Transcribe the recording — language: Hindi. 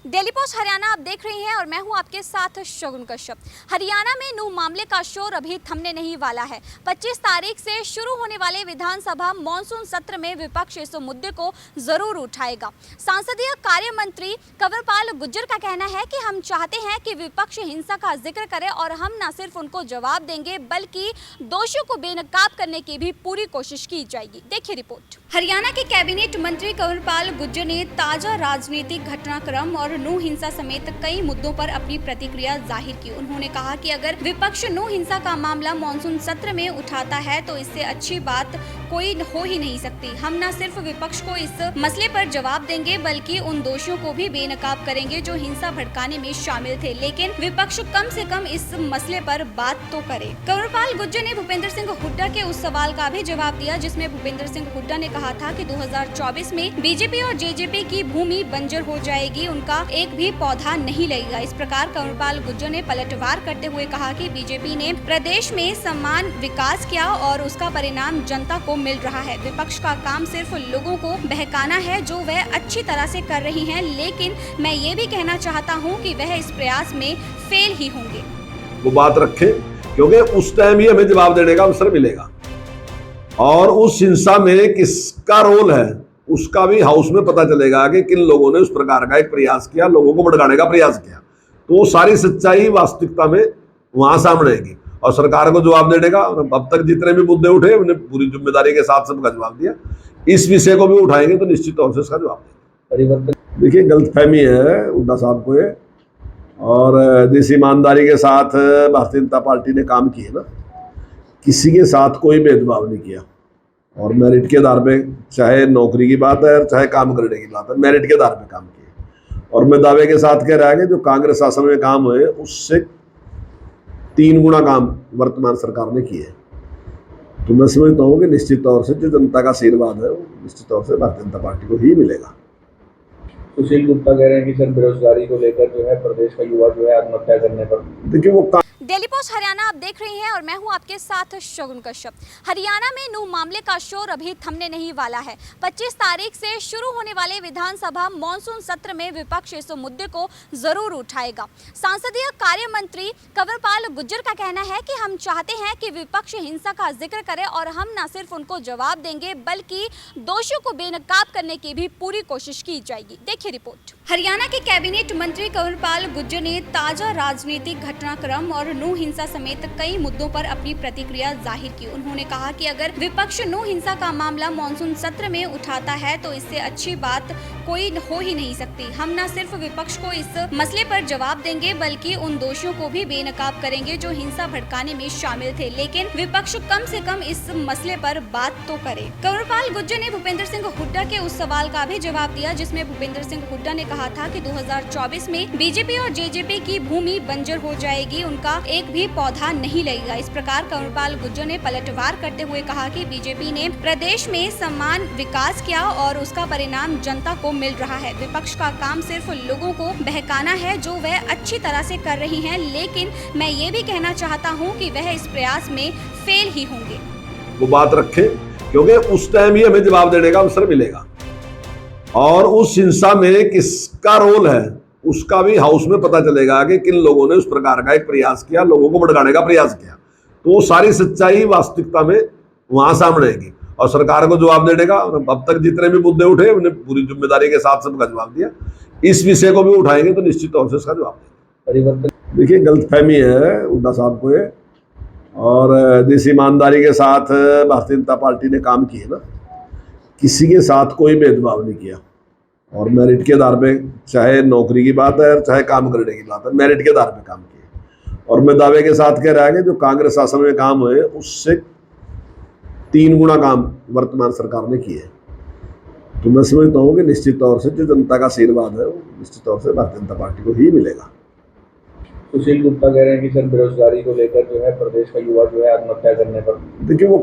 डेली पोस्ट हरियाणा आप देख रहे हैं और मैं हूं आपके साथ शगुन कश्यप। हरियाणा में नूह मामले का शोर अभी थमने नहीं वाला है। 25 तारीख से शुरू होने वाले विधानसभा मॉनसून सत्र में विपक्ष इस मुद्दे को जरूर उठाएगा। संसदीय कार्य मंत्री कंवरपाल गुर्जर का कहना है कि हम चाहते हैं कि विपक्ष हिंसा का जिक्र करे और हम न सिर्फ उनको जवाब देंगे बल्कि दोषियों को बेनकाब करने की भी पूरी कोशिश की जाएगी। देखिए रिपोर्ट। हरियाणा के कैबिनेट मंत्री कंवरपाल गुर्जर ने ताजा राजनीतिक घटनाक्रम और नूह हिंसा समेत कई मुद्दों पर अपनी प्रतिक्रिया जाहिर की। उन्होंने कहा कि अगर विपक्ष नूह हिंसा का मामला मॉनसून सत्र में उठाता है तो इससे अच्छी बात कोई हो ही नहीं सकती। हम न सिर्फ विपक्ष को इस मसले पर जवाब देंगे बल्कि उन दोषियों को भी बेनकाब करेंगे जो हिंसा भड़काने में शामिल थे, लेकिन विपक्ष कम से कम इस मसले पर बात तो करे। कंवरपाल गुर्जर ने भूपेंद्र सिंह हुड्डा के उस सवाल का भी जवाब दिया जिसमें भूपेंद्र सिंह हुड्डा ने कहा था कि 2024 में बीजेपी और जेजेपी की भूमि बंजर हो जाएगी, उनका एक भी पौधा नहीं लगेगा। इस प्रकार कंवरपाल गुर्जर ने पलटवार करते हुए कहा कि बीजेपी ने प्रदेश में समान विकास किया और उसका परिणाम जनता को मिल रहा है। विपक्ष का काम सिर्फ लोगों को बहकाना है जो वह अच्छी तरह से कर रही हैं, लेकिन मैं ये भी कहना चाहता हूँ कि वह इस प्रयास में फेल ही होंगे। वो बात रखे क्योंकि उस टाइम ही हमें जवाब देने का अवसर मिलेगा और उस हिंसा में किसका रोल है उसका भी हाउस में पता चलेगा कि किन लोगों ने उस प्रकार का एक प्रयास किया, लोगों को भड़काने का प्रयास किया। तो वो सारी सच्चाई वास्तविकता में वहां सामने आएगी और सरकार को जवाब देने का। अब तक जितने भी मुद्दे उठे उन्हें पूरी जिम्मेदारी के साथ सबका जवाब दिया। इस विषय को भी उठाएंगे तो निश्चित तौर से इसका जवाब देंगे। देखिए, गलतफहमी है हुड्डा साहब को ये, और जिस ईमानदारी के साथ भारतीय जनता पार्टी ने काम किए ना, किसी के साथ कोई भेदभाव नहीं किया और मेरिट के आधार पे, चाहे नौकरी की बात है चाहे काम करने की बात है, मेरिट के आधार पे काम किए। और मैं दावे के साथ कह रहा है कि जो कांग्रेस शासन में काम हुए उससे 3 गुना काम वर्तमान सरकार ने किए। तो मैं समझता हूँ कि निश्चित तौर से जो जनता का आशीर्वाद है वो निश्चित तौर से भारतीय जनता पार्टी को ही मिलेगा। सुशील गुप्ता कह रहे हैं कि सर बेरोजगारी को लेकर जो है प्रदेश का युवा जो है आत्महत्या करने पर। देखिए, वो डेली पोस्ट हरियाणा आप देख रहे हैं और मैं हूं आपके साथ शगुन कश्यप। हरियाणा में नूह मामले का शोर अभी थमने नहीं वाला है। 25 तारीख से शुरू होने वाले विधानसभा मॉनसून सत्र में विपक्ष इस मुद्दे को जरूर उठाएगा। संसदीय कार्य मंत्री कंवरपाल गुर्जर का कहना है कि हम चाहते हैं कि विपक्ष हिंसा का जिक्र करे और हम न सिर्फ उनको जवाब देंगे बल्कि दोषियों को बेनकाब करने की भी पूरी कोशिश की जाएगी। देखिए रिपोर्ट। हरियाणा के कैबिनेट मंत्री कंवरपाल गुर्जर ने ताजा राजनीतिक घटनाक्रम और नूह हिंसा समेत कई मुद्दों पर अपनी प्रतिक्रिया जाहिर की। उन्होंने कहा कि अगर विपक्ष नूह हिंसा का मामला मॉनसून सत्र में उठाता है तो इससे अच्छी बात कोई हो ही नहीं सकती। हम न सिर्फ विपक्ष को इस मसले पर जवाब देंगे बल्कि उन दोषियों को भी बेनकाब करेंगे जो हिंसा भड़काने में शामिल थे, लेकिन विपक्ष कम से कम इस मसले पर बात तो करे। कंवरपाल गुर्जर ने भूपेंद्र सिंह हुड्डा के उस सवाल का भी जवाब दिया जिसमें भूपेंद्र सिंह हुड्डा ने कहा था कि 2024 में बीजेपी और जेजेपी की भूमि बंजर हो जाएगी, उनका एक भी पौधा नहीं लगेगा। इस प्रकार कंवरपाल गुर्जर ने पलटवार करते हुए कहा कि बीजेपी ने प्रदेश में समान विकास किया और उसका परिणाम जनता को मिल रहा है। विपक्ष का काम सिर्फ लोगों को बहकाना है जो वह अच्छी तरह से कर रही हैं, लेकिन मैं ये भी कहना चाहता हूँ कि वह इस प्रयास में फेल ही होंगे। वो बात रखे क्योंकि उस टाइम ही हमें जवाब देने का अवसर मिलेगा और उस हिंसा में किसका रोल है उसका भी हाउस में पता चलेगा कि किन लोगों ने उस प्रकार का एक प्रयास किया, लोगों को भड़काने का प्रयास किया। तो वो सारी सच्चाई वास्तविकता में वहां सामने आएगी और सरकार को जवाब देने का। अब तक जितने भी मुद्दे उठे उन्हें पूरी जिम्मेदारी के साथ सबका जवाब दिया। इस विषय को भी उठाएंगे तो निश्चित तौर से इसका जवाब देंगे। देखिए, गलतफहमी है हुड्डा साहब को ये, और जिस ईमानदारी के साथ भारतीय जनता पार्टी ने काम किए ना, किसी के साथ कोई भेदभाव नहीं किया और मेरिट के आधार पे, चाहे नौकरी की बात है चाहे काम करने की बात है, मेरिट के आधार पे काम किए। और मैं दावे के साथ कह रहा है कि जो कांग्रेस शासन में काम हुए उससे 3 गुना काम वर्तमान सरकार ने किए। तो मैं समझता हूँ कि निश्चित तौर से जो जनता का आशीर्वाद है वो निश्चित तौर से भारतीय जनता पार्टी को ही मिलेगा। सुशील गुप्ता कह रहे हैं कि सर बेरोजगारी को लेकर जो है प्रदेश का युवा जो है आत्महत्या करने पर। देखिए, वो